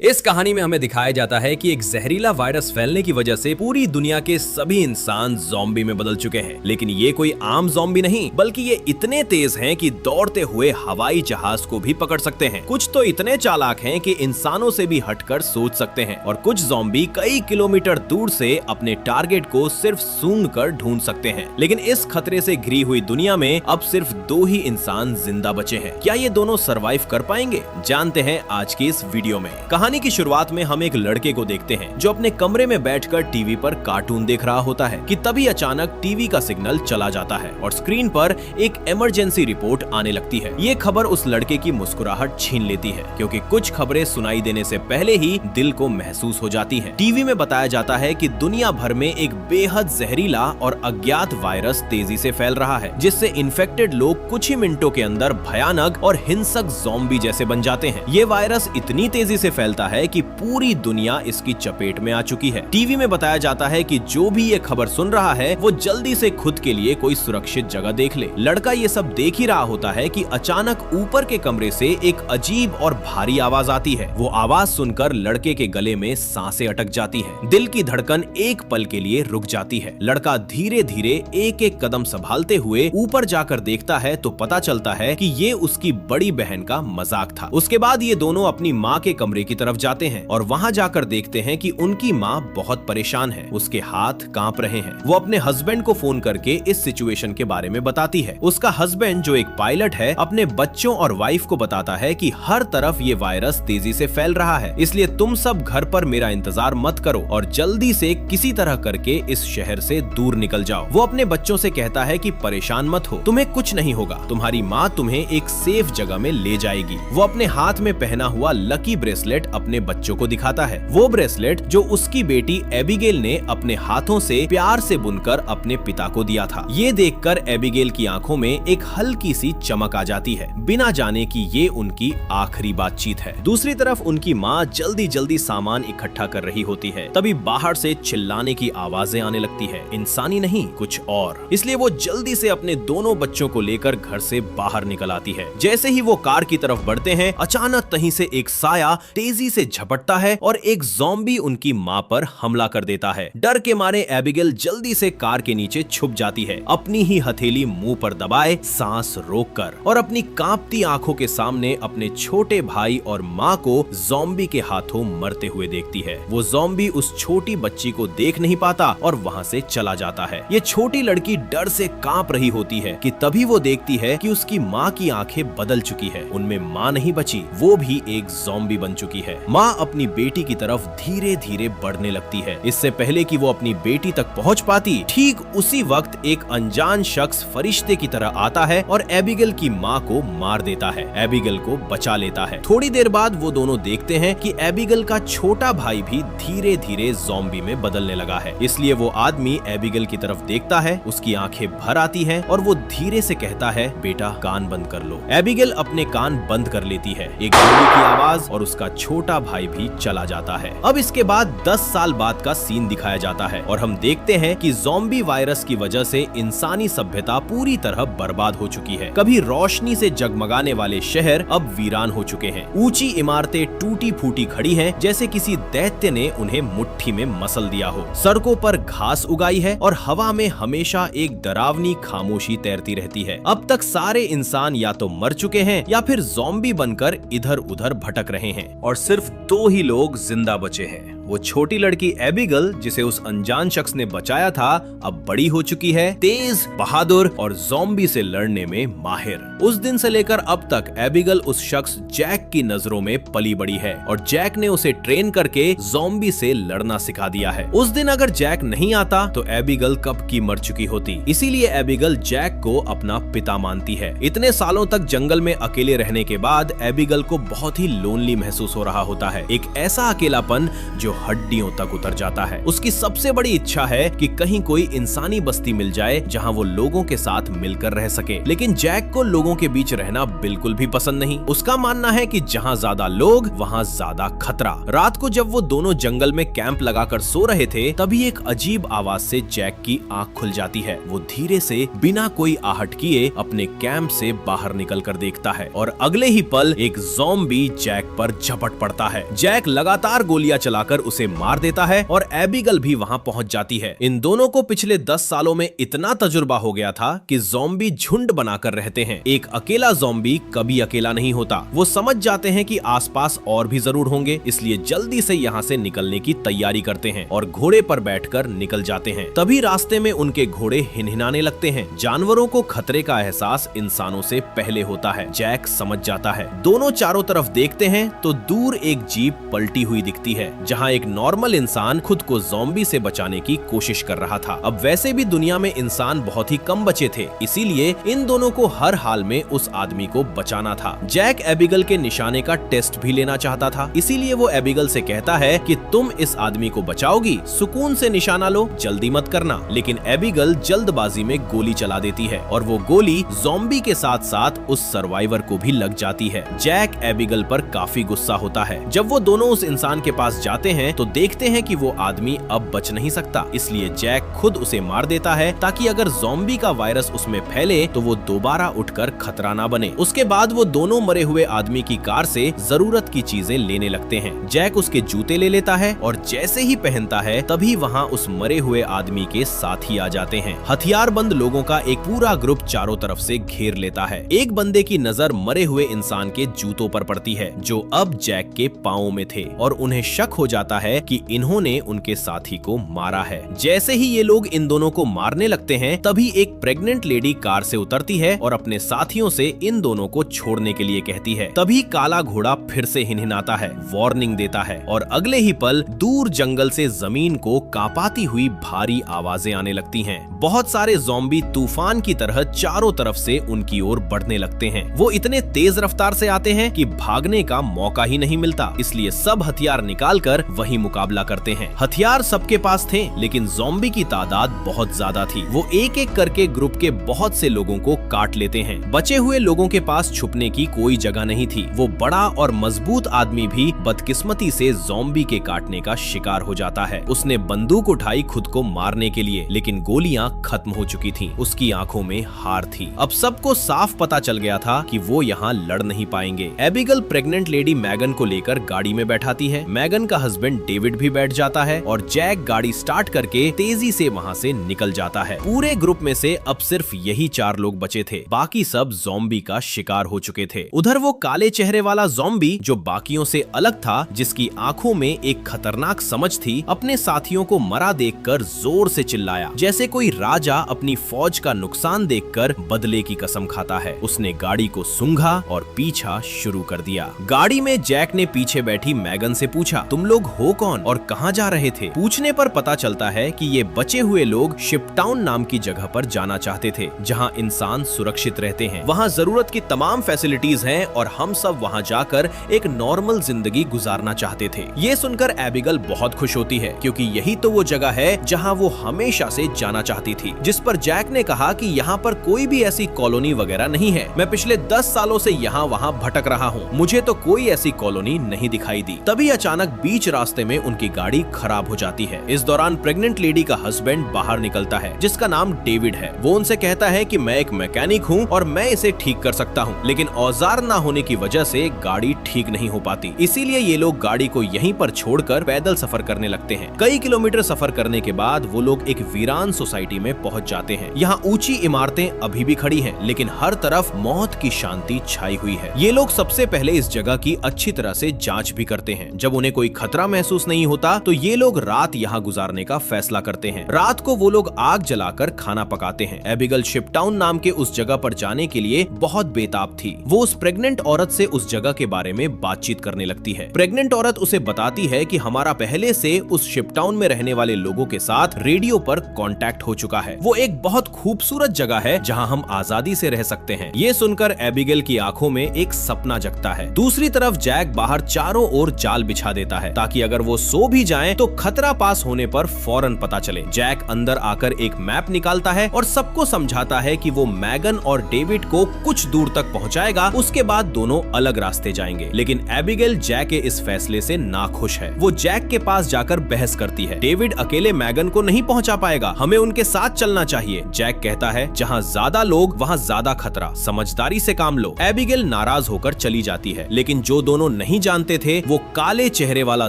इस कहानी में हमें दिखाया जाता है कि एक जहरीला वायरस फैलने की वजह से पूरी दुनिया के सभी इंसान ज़ॉम्बी में बदल चुके हैं। लेकिन ये कोई आम ज़ॉम्बी नहीं, बल्कि ये इतने तेज हैं कि दौड़ते हुए हवाई जहाज को भी पकड़ सकते हैं। कुछ तो इतने चालाक हैं कि इंसानों से भी हटकर सोच सकते हैं, और कुछ ज़ॉम्बी कई किलोमीटर दूर से अपने टारगेट को सिर्फ सूंघकर ढूंढ सकते हैं। लेकिन इस खतरे से घिरी हुई दुनिया में अब सिर्फ 2 ही इंसान जिंदा बचे हैं। क्या ये दोनों सरवाइव कर पाएंगे? जानते हैं आज की इस वीडियो में। कहानी की शुरुआत में हम एक लड़के को देखते हैं जो अपने कमरे में बैठकर टीवी पर कार्टून देख रहा होता है कि तभी अचानक टीवी का सिग्नल चला जाता है और स्क्रीन पर एक इमरजेंसी रिपोर्ट आने लगती है। ये खबर उस लड़के की मुस्कुराहट छीन लेती है, क्योंकि कुछ खबरें सुनाई देने से पहले ही दिल को महसूस हो जाती हैं। टीवी में बताया जाता है कि दुनिया भर में एक बेहद जहरीला और अज्ञात वायरस तेजी से फैल रहा है, जिससे इन्फेक्टेड लोग कुछ ही मिनटों के अंदर भयानक और हिंसक ज़ॉम्बी जैसे बन जाते हैं। ये वायरस इतनी तेजी से फैलता है कि पूरी दुनिया इसकी चपेट में आ चुकी है। टीवी में बताया जाता है कि जो भी ये खबर सुन रहा है वो जल्दी से खुद के लिए कोई सुरक्षित जगह देख ले। लड़का ये सब देख ही रहा होता है कि अचानक ऊपर के कमरे से एक अजीब और भारी आवाज आती है। वो आवाज सुनकर लड़के के गले में सांसें अटक जाती है, दिल की धड़कन एक पल के लिए रुक जाती है। लड़का धीरे धीरे एक एक कदम संभालते हुए ऊपर जाकर देखता है तो पता चलता है कि ये उसकी बड़ी बहन का मजाक था। उसके बाद ये दोनों अपनी माँ के कमरे की तरफ जाते हैं और वहां जाकर देखते हैं कि उनकी माँ बहुत परेशान है, उसके हाथ कांप रहे हैं। वो अपने हस्बैंड को फोन करके इस सिचुएशन के बारे में बताती है। उसका हस्बैंड, जो एक पायलट है, अपने बच्चों और वाइफ को बताता है कि हर तरफ ये वायरस तेजी से फैल रहा है, इसलिए तुम सब घर पर मेरा इंतजार मत करो और जल्दी से किसी तरह करके इस शहर से दूर निकल जाओ। वो अपने बच्चों से कहता है कि परेशान मत हो, तुम्हें कुछ नहीं होगा, तुम्हारी माँ तुम्हें एक सेफ जगह में ले जाएगी। वो अपने हाथ में पहना हुआ लकी ब्रेसलेट अपने बच्चों को दिखाता है। वो ब्रेसलेट जो उसकी बेटी एबिगेल ने अपने हाथों से प्यार से बुनकर अपने पिता को दिया था। ये देखकर एबिगेल की आंखों में एक हल्की सी चमक आ जाती है, बिना जाने कि ये उनकी आखिरी बातचीत है। दूसरी तरफ उनकी माँ जल्दी जल्दी सामान इकट्ठा कर रही होती है। तभी बाहर से चिल्लाने की आवाजें आने लगती है, इंसानी नहीं कुछ और। इसलिए वो जल्दी से अपने दोनों बच्चों को लेकर घर से बाहर निकल आती है। जैसे ही वो कार की तरफ बढ़ते हैं, अचानक कहीं से एक साया तेजी से झपटता है और एक ज़ॉम्बी उनकी मां पर हमला कर देता है। डर के मारे एबिगेल जल्दी से कार के नीचे छुप जाती है, अपनी ही हथेली मुंह पर दबाए सांस रोककर, और अपनी कांपती आंखों के सामने अपने छोटे भाई और मां को ज़ॉम्बी के हाथों मरते हुए देखती है। वो ज़ॉम्बी उस छोटी बच्ची को देख नहीं पाता और वहां से चला जाता है। ये छोटी लड़की डर से कांप रही होती है कि तभी वो देखती है कि उसकी माँ की आंखें बदल चुकी है, उनमें माँ नहीं बची, वो भी एक ज़ॉम्बी बन चुकी है। माँ अपनी बेटी की तरफ धीरे धीरे बढ़ने लगती है। इससे पहले कि वो अपनी बेटी तक पहुंच पाती, ठीक उसी वक्त एक अनजान शख्स फरिश्ते की तरह आता है और एबिगेल की माँ को मार देता है। एबिगेल को बचा लेता है। थोड़ी देर बाद वो दोनों देखते हैं कि एबिगेल का छोटा भाई भी धीरे धीरे ज़ॉम्बी में बदलने लगा है। इसलिए वो आदमी एबिगेल की तरफ देखता है, उसकी आंखें भर आती हैं और वो धीरे से कहता है, बेटा कान बंद कर लो। एबिगेल अपने कान बंद कर लेती है। एक गोली की आवाज और उसका छोटा भाई भी चला जाता है। अब इसके बाद 10 साल बाद का सीन दिखाया जाता है और हम देखते हैं कि ज़ॉम्बी वायरस की वजह से इंसानी सभ्यता पूरी तरह बर्बाद हो चुकी है। कभी रोशनी से जगमगाने वाले शहर अब वीरान हो चुके हैं। ऊंची इमारतें टूटी फूटी खड़ी हैं, जैसे किसी दैत्य ने उन्हें मुट्ठी में मसल दिया हो। सड़कों पर घास उगाई है और हवा में हमेशा एक डरावनी खामोशी तैरती रहती है। अब तक सारे इंसान या तो मर चुके हैं या फिर ज़ॉम्बी बनकर इधर उधर भटक रहे हैं और सिर्फ 2 ही लोग जिंदा बचे हैं। वो छोटी लड़की एबिगेल, जिसे उस अनजान शख्स ने बचाया था, अब बड़ी हो चुकी है, तेज, बहादुर और ज़ॉम्बी से लड़ने में माहिर। उस दिन से लेकर अब तक एबिगेल उस शख्स जैक की नजरों में पली बड़ी है और जैक ने उसे ट्रेन करके ज़ॉम्बी से लड़ना सिखा दिया है। उस दिन अगर जैक नहीं आता तो एबिगेल कब की मर चुकी होती। इसीलिए एबिगेल जैक को अपना पिता मानती है। इतने सालों तक जंगल में अकेले रहने के बाद एबिगेल को बहुत ही लोनली महसूस हो रहा होता है। एक ऐसा अकेलापन जो हड्डियों तक उतर जाता है। उसकी सबसे बड़ी इच्छा है कि कहीं कोई इंसानी बस्ती मिल जाए जहां वो लोगों के साथ मिलकर रह सके, लेकिन जैक को लोगों के बीच रहना बिल्कुल भी पसंद नहीं। उसका मानना है कि जहां ज्यादा लोग वहां ज्यादा खतरा। रात को जब वो दोनों जंगल में कैंप लगाकर सो रहे थे, तभी एक अजीब आवाज से जैक की आंख खुल जाती है। वो धीरे से बिना कोई आहट किए अपने कैंप से बाहर निकल कर देखता है और अगले ही पल एक ज़ॉम्बी जैक पर झपट पड़ता है। जैक लगातार गोलियां चलाकर उसे मार देता है और एबिगल भी वहां पहुंच जाती है। इन दोनों को पिछले 10 सालों में इतना तजुर्बा हो गया था कि ज़ॉम्बी झुंड बनाकर रहते हैं। एक अकेला ज़ॉम्बी कभी अकेला नहीं होता। वो समझ जाते हैं कि आसपास और भी जरूर होंगे, इसलिए जल्दी से यहाँ से निकलने की तैयारी करते हैं और घोड़े पर बैठकर निकल जाते हैं। तभी रास्ते में उनके घोड़े हिनहिनाने लगते हैं। जानवरों को खतरे का एहसास इंसानों से पहले होता है। जैक समझ जाता है। दोनों चारों तरफ देखते हैं तो दूर एक जीप पलटी हुई दिखती है, जहाँ एक नॉर्मल इंसान खुद को ज़ॉम्बी से बचाने की कोशिश कर रहा था। अब वैसे भी दुनिया में इंसान बहुत ही कम बचे थे, इसीलिए इन दोनों को हर हाल में उस आदमी को बचाना था। जैक एबिगल के निशाने का टेस्ट भी लेना चाहता था, इसीलिए वो एबिगल से कहता है कि तुम इस आदमी को बचाओगी, सुकून से निशाना लो, जल्दी मत करना। लेकिन एबिगल जल्दबाजी में गोली चला देती है और वो गोली ज़ॉम्बी के साथ साथ उस सर्वाइवर को भी लग जाती है। जैक एबिगल पर काफी गुस्सा होता है। जब वो दोनों उस इंसान के पास जाते हैं तो देखते हैं कि वो आदमी अब बच नहीं सकता, इसलिए जैक खुद उसे मार देता है ताकि अगर ज़ॉम्बी का वायरस उसमें फैले तो वो दोबारा उठकर खतरा ना बने। उसके बाद वो दोनों मरे हुए आदमी की कार से जरूरत की चीजें लेने लगते हैं। जैक उसके जूते ले लेता है और जैसे ही पहनता है तभी वहाँ उस मरे हुए आदमी के साथी आ जाते हैं। हथियारबंद लोगों का एक पूरा ग्रुप चारों तरफ से घेर लेता है। एक बंदे की नजर मरे हुए इंसान के जूतों पर पड़ती है जो अब जैक के पाँव में थे और उन्हें शक हो जाता है कि इन्होंने उनके साथी को मारा है। जैसे ही ये लोग इन दोनों को मारने लगते हैं तभी एक प्रेग्नेंट लेडी कार से उतरती है और अपने साथियों से इन दोनों को छोड़ने के लिए कहती है। तभी काला घोड़ा फिर से हिनहिनाता है, वार्निंग देता है और अगले ही पल दूर जंगल से जमीन को कांपाती हुई भारी आवाजें आने लगती हैं। बहुत सारे ज़ॉम्बी तूफान की तरह चारों तरफ से उनकी ओर बढ़ने लगते हैं। वो इतने तेज रफ्तार से आते हैं कि भागने का मौका ही नहीं मिलता, इसलिए सब हथियार निकालकर वही मुकाबला करते हैं। हथियार सबके पास थे, लेकिन ज़ॉम्बी की तादाद बहुत ज्यादा थी। वो एक एक करके ग्रुप के बहुत से लोगों को काट लेते हैं। बचे हुए लोगों के पास छुपने की कोई जगह नहीं थी। वो बड़ा और मजबूत आदमी भी बदकिस्मती से ज़ॉम्बी के काटने का शिकार हो जाता है। उसने बंदूक उठाई खुद को मारने के लिए, लेकिन गोलियां खत्म हो चुकी थीं। उसकी आंखों में हार थी। अब सबको साफ पता चल गया था कि वो यहाँ लड़ नहीं पाएंगे। एबिगल प्रेग्नेंट लेडी मैगन को लेकर गाड़ी में बैठाती है। मैगन का हस्बैंड डेविड भी बैठ जाता है और जैक गाड़ी स्टार्ट करके तेजी से वहाँ से निकल जाता है। पूरे ग्रुप में से अब सिर्फ यही 4 लोग बचे थे, बाकी सब ज़ॉम्बी का शिकार हो चुके थे। उधर वो काले चेहरे वाला ज़ॉम्बी जो बाकियों से अलग था, जिसकी आंखों में एक खतरनाक समझ थी, अपने साथियों को मरा देखकर जोर से चिल्लाया, जैसे कोई राजा अपनी फौज का नुकसान देखकर बदले की कसम खाता है। उसने गाड़ी को सूंघा और पीछा शुरू कर दिया। गाड़ी में जैक ने पीछे बैठी मैगन से पूछा, तुम लोग हो कौन और कहाँ जा रहे थे? पूछने पर पता चलता है कि ये बचे हुए लोग शिपटाउन नाम की जगह पर जाना चाहते थे, जहाँ इंसान सुरक्षित रहते हैं। वहाँ जरूरत की तमाम फैसिलिटीज हैं और हम सब वहाँ जाकर एक नॉर्मल जिंदगी गुजारना चाहते थे। ये सुनकर एबिगल बहुत खुश होती है, क्योंकि यही तो वो जगह है जहाँ वो हमेशा से जाना चाहती थी। जिस पर जैक ने कहा कि यहाँ पर कोई भी ऐसी कॉलोनी वगैरह नहीं है। मैं पिछले 10 सालों से यहाँ वहाँ भटक रहा हूँ, मुझे तो कोई ऐसी कॉलोनी नहीं दिखाई दी। तभी अचानक बीच रास्ते में उनकी गाड़ी खराब हो जाती है। इस दौरान प्रेग्नेंट लेडी का हस्बैंड बाहर निकलता है, जिसका नाम डेविड है। वो उनसे कहता है कि मैं एक मैकेनिक हूँ और मैं इसे ठीक कर सकता हूँ, लेकिन औजार ना होने की वजह से गाड़ी ठीक नहीं हो पाती। इसीलिए ये लोग गाड़ी को यहीं पर छोड़कर पैदल सफर करने लगते हैं। कई किलोमीटर सफर करने के बाद वो लोग एक वीरान सोसाइटी में पहुंच जाते हैं। यहाँ ऊंची इमारतें अभी भी खड़ी हैं, लेकिन हर तरफ मौत की शांति छाई हुई है। ये लोग सबसे पहले इस जगह की अच्छी तरह से जांच भी करते हैं। जब उन्हें कोई खतरा महसूस नहीं होता तो ये लोग रात यहाँ गुजारने का फैसला करते हैं। रात को वो लोग आग जलाकर खाना पकाते हैं। एबिगल शिपटाउन नाम के उस जगह पर जाने के लिए बहुत बेताब थी। वो उस प्रेग्नेंट औरत से उस जगह के बारे में बातचीत करने लगती है। प्रेग्नेंट औरत उसे बताती है कि हमारा पहले से उस शिपटाउन में रहने वाले लोगों के साथ रेडियो पर कांटेक्ट हो चुका है। वो एक बहुत खूबसूरत जगह है जहां हम आजादी से रह सकते हैं। ये सुनकर एबिगल की आंखों में एक सपना जगता है। दूसरी तरफ जैक बाहर चारों ओर जाल बिछा देता है ताकि अगर वो सो भी जाएं तो खतरा पास होने पर फौरन पता चले। जैक अंदर आकर एक मैप निकालता है और सबको समझाता है कि वो मैगन और डेविड को कुछ दूर तक पहुंचाएगा, उसके बाद दोनों अलग रास्ते जाएंगे। लेकिन एबिगेल जैक के इस फैसले से नाखुश है। वो जैक के पास जाकर बहस करती है, डेविड अकेले मैगन को नहीं पहुंचा पाएगा, हमें उनके साथ चलना चाहिए। जैक कहता है, जहां ज्यादा लोग वहां ज्यादा खतरा, समझदारी से काम लो। एबिगेल नाराज होकर चली जाती है, लेकिन जो दोनों नहीं जानते थे वो काले चेहरे वाला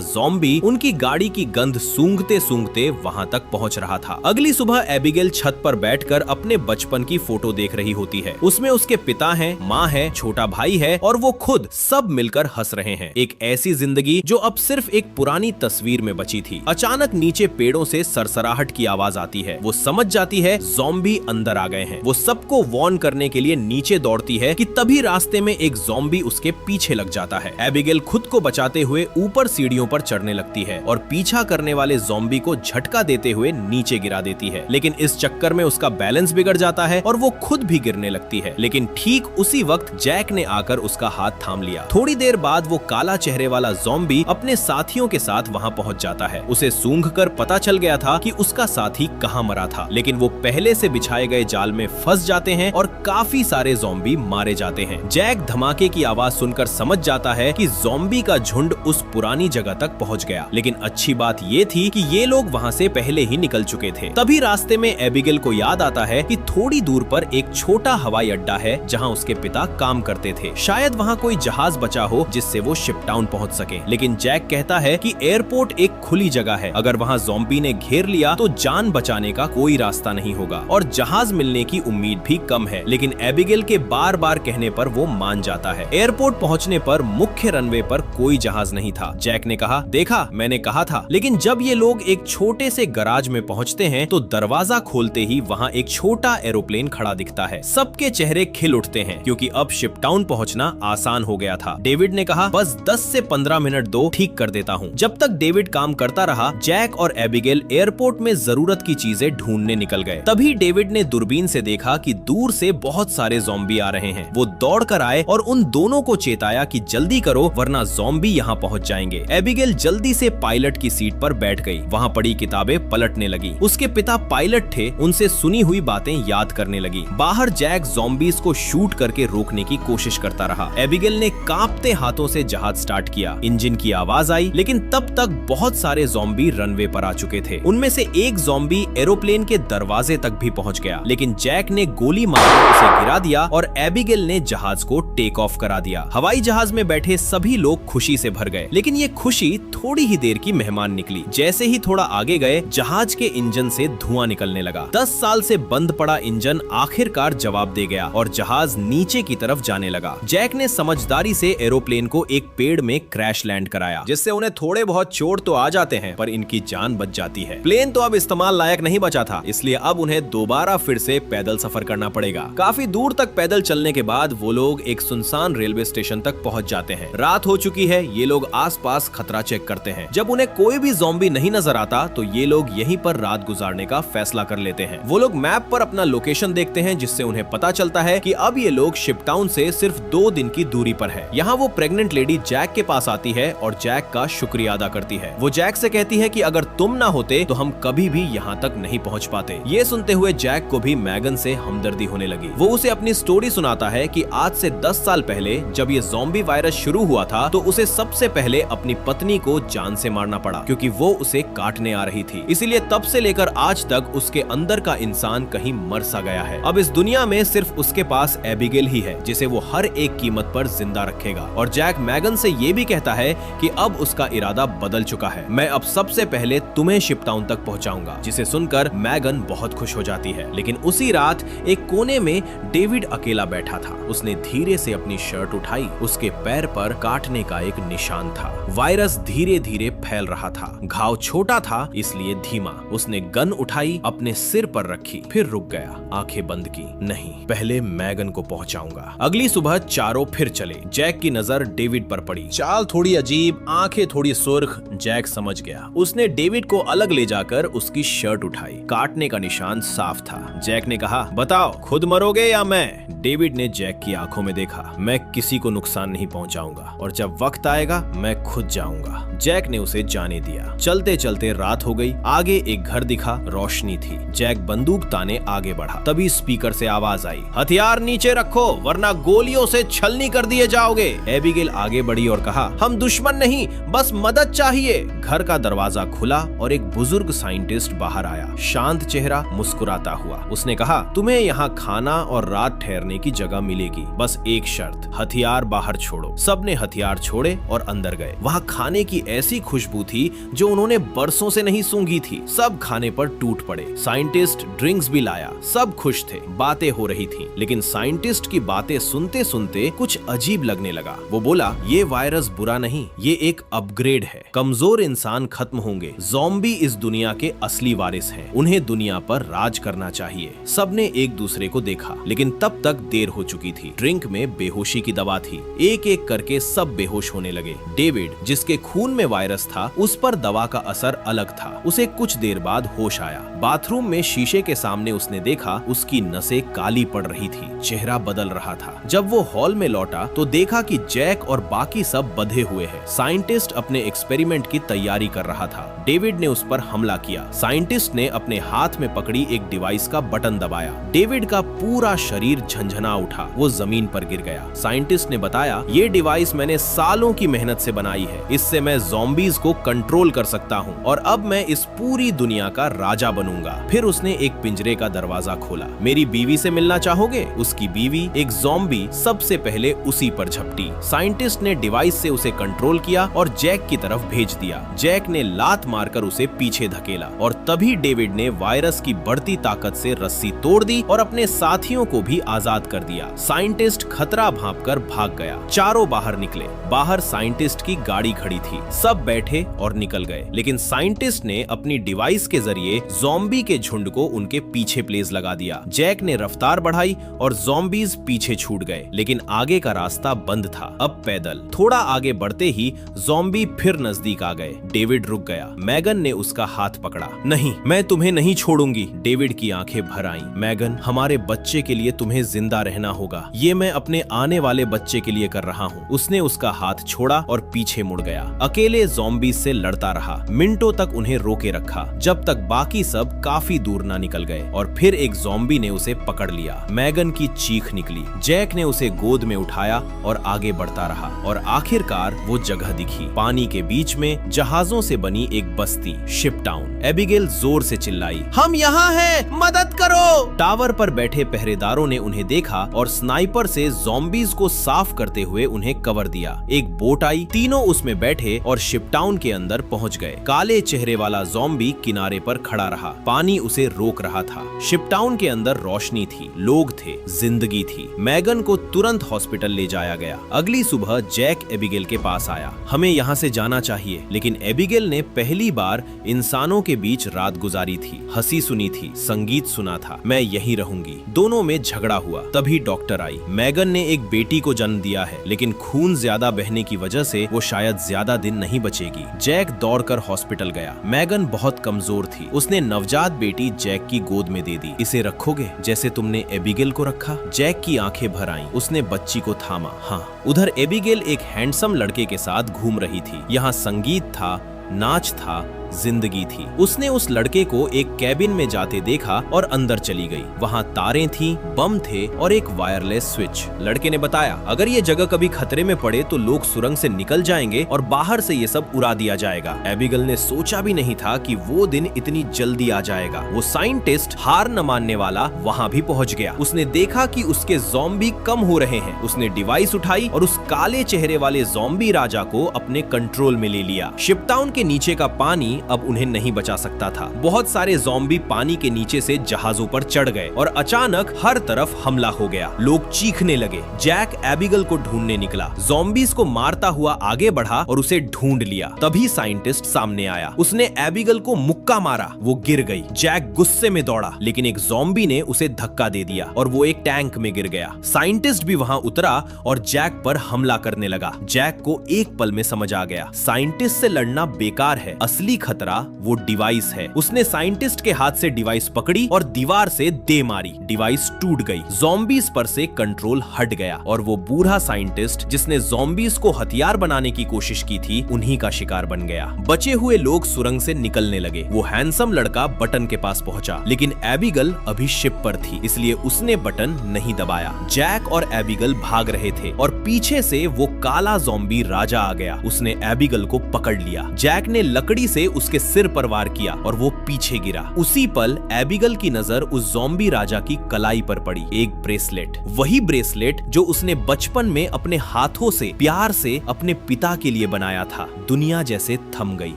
ज़ॉम्बी उनकी गाड़ी की गंध सूंघते सूंघते वहां तक पहुंच रहा था। अगली सुबह एबिगेल छत पर बैठकर अपने बचपन की फोटो देख रही होती है। उसमें उसके पिता हैं, माँ है, छोटा भाई है और वो खुद, सब मिलकर हंस रहे हैं। एक ऐसी जिंदगी जो अब सिर्फ एक पुरानी तस्वीर में बची थी। अचानक नीचे पेड़ों से सरसराहट की आवाज आती है। वो समझ जाती है ज़ॉम्बी अंदर आ गए हैं। वो सबको वार्न करने के लिए नीचे दौड़ती है कि तभी रास्ते में एक ज़ॉम्बी उसके पीछे लग जाता है। एबिगेल खुद को बचाते हुए ऊपर सीढ़ियों पर चढ़ने लगती है और पीछा करने वाले ज़ॉम्बी को झटका देते हुए नीचे गिरा देती है। लेकिन इस चक्कर में उसका बैलेंस बिगड़ जाता है और वो खुद भी गिरने लगती है। लेकिन ठीक उसी वक्त जैक ने आकर उसका हाथ थाम लिया। थोड़ी देर बाद वो काला चेहरे वाला ज़ॉम्बी अपने साथियों के साथ वहां पहुंच जाता है। उसे सूंघकर पता चल गया था कि उसका साथी कहां मरा था, लेकिन वो पहले से बिछाए गए जाल में फंस जाते हैं और काफी सारे ज़ॉम्बी मारे जाते हैं। जैक धमाके की आवाज सुनकर समझ जाता है कि ज़ॉम्बी का झुंड उस पुरानी जगह तक पहुंच गया। लेकिन अच्छी बात ये थी कि ये लोग वहां से पहले ही निकल चुके थे। तभी रास्ते में एबिगेल को याद आता है कि थोड़ी दूर पर एक छोटा हवाई अड्डा है जहां उसके पिता काम करते थे। शायद वहां कोई जहाज बचा हो जिससे वो शिपटाउन पहुंच सके। लेकिन जैक कहता है कि एयरपोर्ट एक खुली जगह है, अगर वहां ज़ॉम्बी ने घेर लिया तो जान बचाने का कोई रास्ता नहीं होगा और जहाज मिलने की उम्मीद भी कम है। लेकिन एबिगेल के बार बार कहने पर वो मान जाता है। एयरपोर्ट पहुंचने पर मुख्य रनवे पर कोई जहाज नहीं था। जैक ने कहा, देखा, मैंने कहा था। लेकिन जब ये लोग एक छोटे से गराज में पहुंचते हैं तो दरवाजा खोलते ही वहां एक छोटा एरोप्लेन खड़ा दिखता है। सबके चेहरे खिल उठते हैं क्योंकि अब शिपटाउन पहुंचना आसान हो गया था। डेविड ने कहा, बस 10 से 15 मिनट दो, ठीक कर देता हूँ। जब तक डेविड काम करता रहा, जैक और एबिगेल एयरपोर्ट में जरूरत की चीजें ढूंढने निकल गए। तभी डेविड ने दूरबीन से देखा कि दूर से बहुत सारे ज़ॉम्बी आ रहे हैं। वो दौड़ कर आए और उन दोनों को चेताया कि जल्दी करो वरना ज़ॉम्बी यहाँ पहुंच जाएंगे। एबिगेल जल्दी से पायलट की सीट पर बैठ गई। वहाँ पड़ी किताबें पलटने लगी। उसके पिता पायलट थे, उनसे सुनी हुई बातें याद करने लगी। बाहर जैक ज़ॉम्बीज को शूट करके रोकने की कोशिश करता रहा। एबिगेल ने कांपते हाथों से जहाज स्टार्ट किया। इंजन की आवाज आई, लेकिन तब तक बहुत सारे ज़ॉम्बी रनवे पर आ चुके थे। उनमें से एक ज़ॉम्बी एरोप्लेन के दरवाजे तक भी पहुंच गया, लेकिन जैक ने गोली मारकर उसे गिरा दिया और एबिगेल ने जहाज को टेक ऑफ करा दिया। हवाई जहाज में बैठे सभी लोग खुशी से भर गए, लेकिन ये खुशी थोड़ी ही देर की मेहमान निकली। जैसे ही थोड़ा आगे गए, जहाज के इंजन से धुआं निकलने लगा। 10 साल से बंद पड़ा इंजन आखिरकार जवाब दे गया और जहाज नीचे की तरफ जाने लगा। जैक ने समझदारी से एरोप्लेन को एक पेड़ में क्रैश लैंड कराया, जिससे उन्हें थोड़े बहुत चोट तो आ जाते हैं पर इनकी जान बच जाती है। प्लेन तो अब इस्तेमाल लायक नहीं बचा था, इसलिए अब उन्हें दोबारा फिर से पैदल सफर करना पड़ेगा। काफी दूर तक पैदल चलने के बाद वो लोग एक सुनसान रेलवे स्टेशन तक पहुंच जाते हैं। रात हो चुकी है। ये लोग आसपास खतरा चेक करते हैं। जब उन्हें कोई भी ज़ॉम्बी नहीं नजर आता तो ये लोग यहीं पर रात गुजारने का फैसला कर लेते हैं। वो लोग मैप पर अपना लोकेशन देखते हैं, जिससे उन्हें पता चलता है कि अब ये लोग शिपटाउन से सिर्फ 2 दिन की दूरी पर है। यहाँ वो प्रेग्नेंट लेडी जैक के पास आती है और जैक का शुक्रिया अदा करती है। वो जैक से कहती है कि अगर तुम ना होते तो हम कभी भी यहाँ तक नहीं पहुँच पाते। ये सुनते हुए जैक को भी मैगन से हमदर्दी होने लगी। वो उसे अपनी स्टोरी सुनाता है कि आज से 10 साल पहले जब ये ज़ॉम्बी वायरस शुरू हुआ था तो उसे सबसे पहले अपनी पत्नी को जान से मारना पड़ा, क्योंकि वो उसे काटने आ रही थी। इसीलिए तब से लेकर आज तक उसके अंदर का इंसान कहीं मर सा गया है। अब इस दुनिया में सिर्फ उसके पास एबिगेल ही है, जिसे वो हर एक कीमत पर जिंदा रखेगा। और जैक मैगन से ये भी कहता है कि अब उसका इरादा बदल चुका है। मैं अब सबसे पहले तुम्हें शिपटाउन तक पहुंचाऊंगा, जिसे सुनकर मैगन बहुत खुश हो जाती है। लेकिन उसी रात एक कोने में डेविड अकेला बैठा था। उसने धीरे से अपनी शर्ट उठाई। उसके पैर पर काटने का एक निशान था। वायरस धीरे धीरे फैल रहा था। घाव छोटा था इसलिए धीमा। उसने गन उठाई, अपने सिर पर रखी, फिर रुक गया, आंखें बंद की। नहीं, पहले मैगन को पहुंचाऊंगा। अगली सुबह चारों फिर चले। जैक की नजर डेविड पर पड़ी। चाल थोड़ी अजीब, आंखें थोड़ी सुर्ख। जैक समझ गया। उसने डेविड को अलग ले जाकर उसकी शर्ट उठाई। काटने का निशान साफ था। जैक ने कहा, बताओ, खुद मरोगे या मैं? डेविड ने जैक की आंखों में देखा। मैं किसी को नुकसान नहीं पहुंचाऊंगा और जब वक्त आएगा मैं खुद जाऊंगा। जैक ने उसे जाने दिया। चलते चलते रात हो गई। आगे एक घर दिखा, रोशनी थी। जैक बंदूक ताने आगे बढ़ा। तभी स्पीकर से आवाज आई, हथियार नीचे रखो वरना गोलियों से छलनी कर दिए जाओगे। एबिगेल आगे बढ़ी और कहा, हम दुश्मन नहीं, बस मदद चाहिए। घर का दरवाजा खुला और एक बुजुर्ग साइंटिस्ट बाहर आया, शांत चेहरा, मुस्कुराता हुआ। उसने कहा, तुम्हें यहाँ खाना और रात ठहरने की जगह मिलेगी, बस एक शर्त, हथियार बाहर छोड़ो। सबने हथियार छोड़े और अंदर गए। वहाँ खाने की ऐसी खुशबू थी जो उन्होंने बरसों से नहीं सूंघी थी। सब खाने पर टूट पड़े। साइंटिस्ट ड्रिंक्स भी लाया। सब खुश थे, बातें हो रही थी। लेकिन साइंटिस्ट की बातें सुनते सुनते कुछ अजीब लगने लगा। वो बोला, ये वायरस बुरा नहीं, ये एक अपग्रेड है। कमजोर इंसान खत्म होंगे, ज़ॉम्बी इस दुनिया के असली वारिस हैं। उन्हें दुनिया पर राज करना चाहिए। सबने एक दूसरे को देखा, लेकिन तब तक देर हो चुकी थी। ड्रिंक में बेहोशी की दवा थी। एक एक करके सब बेहोश होने लगे। डेविड, जिसके खून में वायरस था, उस पर दवा का असर अलग था। उसे कुछ देर बाद होश आया। बाथरूम में शीशे के सामने उसने देखा उसकी नसें काली पड़ रही थी, चेहरा बदल रहा था। जब वो हॉल में लौटा तो देखा कि जैक और बाकी सब बंधे हुए हैं। साइंटिस्ट अपने एक्सपेरिमेंट की तैयारी कर रहा था। डेविड ने उस पर हमला किया। साइंटिस्ट ने अपने हाथ में पकड़ी एक डिवाइस का बटन दबाया। डेविड का पूरा शरीर झंझना उठा। वो जमीन पर गिर गया। साइंटिस्ट ने बताया, ये डिवाइस मैंने सालों की मेहनत से बनाई है। इससे मैं ज़ॉम्बीज को कंट्रोल कर सकता हूँ और अब मैं इस पूरी दुनिया का राजा बनूंगा। फिर उसने एक पिंजरे का दरवाजा खोला। मेरी बीवी से मिलना चाहोगे? उसकी बीवी, एक ज़ॉम्बी, सबसे पहले उसी पर झपटी। साइंटिस्ट ने डिवाइस से उसे कंट्रोल किया और जैक की तरफ भेज दिया। जैक ने लात मारकर उसे पीछे धकेला और तभी डेविड ने वायरस की बढ़ती ताकत से रस्सी तोड़ दी और अपने साथियों को भी आजाद कर दिया। साइंटिस्ट खतरा भांपकर भाग गया। चारों बाहर निकले। बाहर साइंटिस्ट की गाड़ी खड़ी थी। सब बैठे और निकल गए, लेकिन साइंटिस्ट ने अपनी डिवाइस के जरिए ज़ॉम्बी के झुंड को उनके पीछे प्लेस लगा दिया। जैक ने रफ्तार बढ़ाई और ज़ॉम्बीज पीछे छूट गए, लेकिन आगे का रास्ता बंद था। अब पैदल। थोड़ा आगे बढ़ते ही ज़ॉम्बी फिर नजदीक आ गए। डेविड रुक गया। मैगन ने उसका हाथ पकड़ा। नहीं, मैं तुम्हें नहीं छोड़ूंगी। डेविड की आंखें भर आईं। मैगन, हमारे बच्चे के लिए तुम्हें जिंदा रहना होगा। ये मैं अपने आने वाले बच्चे के लिए कर रहा हूँ। उसने उसका हाथ छोड़ा और पीछे मुड़ गया। अकेले ज़ॉम्बीज से लड़ता रहा। मिनटों तक उन्हें रोके रखा, जब तक बाकी सब काफी दूर ना निकल गए और फिर एक ज़ॉम्बी ने उसे पकड़ लिया। मैगन की चीख निकली। जैक ने उसे गोद में उठाया और आगे बढ़ता रहा और आखिरकार वो जगह दिखी। पानी के बीच में जहाजों से बनी एक बस्ती, शिप टाउन। एबिगेल जोर से चिल्लाई, हम यहाँ हैं, मदद करो। टावर पर बैठे पहरेदारों ने उन्हें देखा और स्नाइपर से ज़ॉम्बीज को साफ करते हुए उन्हें कवर दिया। एक बोट आई। तीनों उसमें बैठे और शिप टाउन के अंदर पहुंच गए। काले चेहरे वाला ज़ॉम्बी किनारे पर खड़ा रहा। पानी उसे रोक रहा था। शिप टाउन के अंदर रोशनी थी, लोग थे, जिंदगी थी। मैगन को तुरंत हॉस्पिटल ले जाया गया। अगली सुबह जैक एबिगेल के पास आया। हमें यहाँ से जाना चाहिए। लेकिन एबिगेल ने पहली बार इंसानों के बीच रात गुजारी थी, हंसी सुनी थी, संगीत सुना था। मैं यहीं रहूंगी। दोनों में झगड़ा हुआ। तभी डॉक्टर आई। मैगन ने एक बेटी को जन्म दिया है, लेकिन खून ज्यादा बहने की वजह से वो शायद ज्यादा दिन नहीं बचेगी। जैक दौड़कर हॉस्पिटल गया। मैगन बहुत कमजोर थी। उसने नवजात बेटी जैक की गोद में दे दी। इसे रखोगे जैसे तुमने एबिगेल को रखा? जैक की आंखें भर आईं। उसने बच्ची को थामा। हाँ। उधर एबिगेल एक हैंडसम लड़के के साथ घूम रही थी। यहाँ संगीत था, नाच था, जिंदगी थी। उसने उस लड़के को एक कैबिन में जाते देखा और अंदर चली गई। वहाँ तारें थी, बम थे और एक वायरलेस स्विच। लड़के ने बताया, अगर ये जगह कभी खतरे में पड़े तो लोग सुरंग से निकल जाएंगे और बाहर से ये सब उड़ा दिया जाएगा। एबिगेल ने सोचा भी नहीं था कि वो दिन इतनी जल्दी आ जाएगा। वो साइंटिस्ट, हार न मानने वाला, वहाँ भी पहुँच गया। उसने देखा कि उसके ज़ॉम्बी कम हो रहे हैं। उसने डिवाइस उठाई और उस काले चेहरे वाले ज़ॉम्बी राजा को अपने कंट्रोल में ले लिया। शिप टाउन के नीचे का पानी अब उन्हें नहीं बचा सकता था। बहुत सारे ज़ॉम्बी पानी के नीचे से जहाजों पर चढ़ गए और अचानक हर तरफ हमला हो गया। लोग चीखने लगे। जैक एबिगेल को ढूंढने निकला। ज़ॉम्बीज को मारता हुआ आगे बढ़ा और उसे ढूंढ लिया। तभी साइंटिस्ट सामने आया। उसने एबिगेल को मुक्का मारा। वो गिर गई। जैक गुस्से में दौड़ा, लेकिन एक ज़ॉम्बी ने उसे धक्का दे दिया और वो एक टैंक में गिर गया। साइंटिस्ट भी वहां उतरा और जैक पर हमला करने लगा। जैक को एक पल में समझ आ गया, साइंटिस्ट से लड़ना बेकार है। असली खतरा वो डिवाइस है। उसने साइंटिस्ट के हाथ से डिवाइस पकड़ी और दीवार से दे मारी। डिवाइस टूट गई। ज़ॉम्बीज पर से कंट्रोल हट गया और वो बूढ़ा साइंटिस्ट जिसने ज़ॉम्बीज को हथियार बनाने की कोशिश की थी उन्हीं का शिकार बन गया। बचे हुए लोग सुरंग से निकलने लगे। वो हैंडसम लड़का बटन के पास पहुंचा, लेकिन एबिगल अभी शिप पर थी, इसलिए उसने बटन नहीं दबाया। जैक और एबिगल भाग रहे थे और पीछे से वो काला ज़ॉम्बी राजा आ गया। उसने एबिगल को पकड़ लिया। जैक ने लकड़ी से उसके सिर पर वार किया और वो पीछे गिरा। उसी पल एबिगल की नजर उस ज़ॉम्बी राजा की कलाई पर पड़ी। एक ब्रेसलेट, वही ब्रेसलेट जो उसने बचपन में अपने हाथों से प्यार से अपने पिता के लिए बनाया था। दुनिया जैसे थम गई।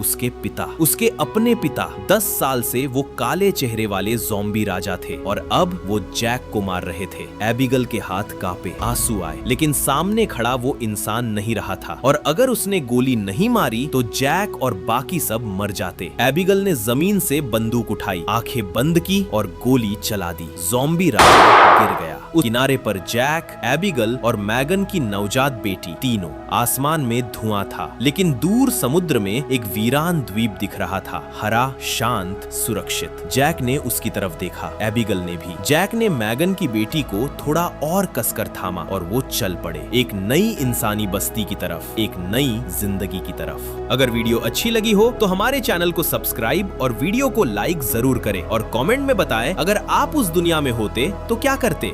उसके पिता, उसके अपने पिता 10 साल से वो काले चेहरे वाले ज़ॉम्बी राजा थे और अब वो जैक को मार रहे थे। एबिगल के हाथ कांपे, आंसू आए, लेकिन सामने खड़ा वो इंसान नहीं रहा था और अगर उसने गोली नहीं मारी तो जैक और बाकी सब मर जाते। एबिगल ने जमीन से बंदूक उठाई, आंखें बंद की और गोली चला दी। ज़ॉम्बी राजा गिर गया। उस किनारे पर जैक, एबिगल और मैगन की नवजात बेटी, तीनों। आसमान में धुआं था, लेकिन दूर समुद्र में एक वीरान द्वीप दिख रहा था, हरा, शांत, सुरक्षित। जैक ने उसकी तरफ देखा, एबिगल ने भी। जैक ने मैगन की बेटी को थोड़ा और कसकर थामा और वो चल पड़े, एक नई इंसानी बस्ती की तरफ, एक नई जिंदगी की तरफ। अगर वीडियो अच्छी लगी हो तो हमारे चैनल को सब्सक्राइब और वीडियो को लाइक जरूर करें और कमेंट में बताएं अगर आप उस दुनिया में होते तो क्या करते।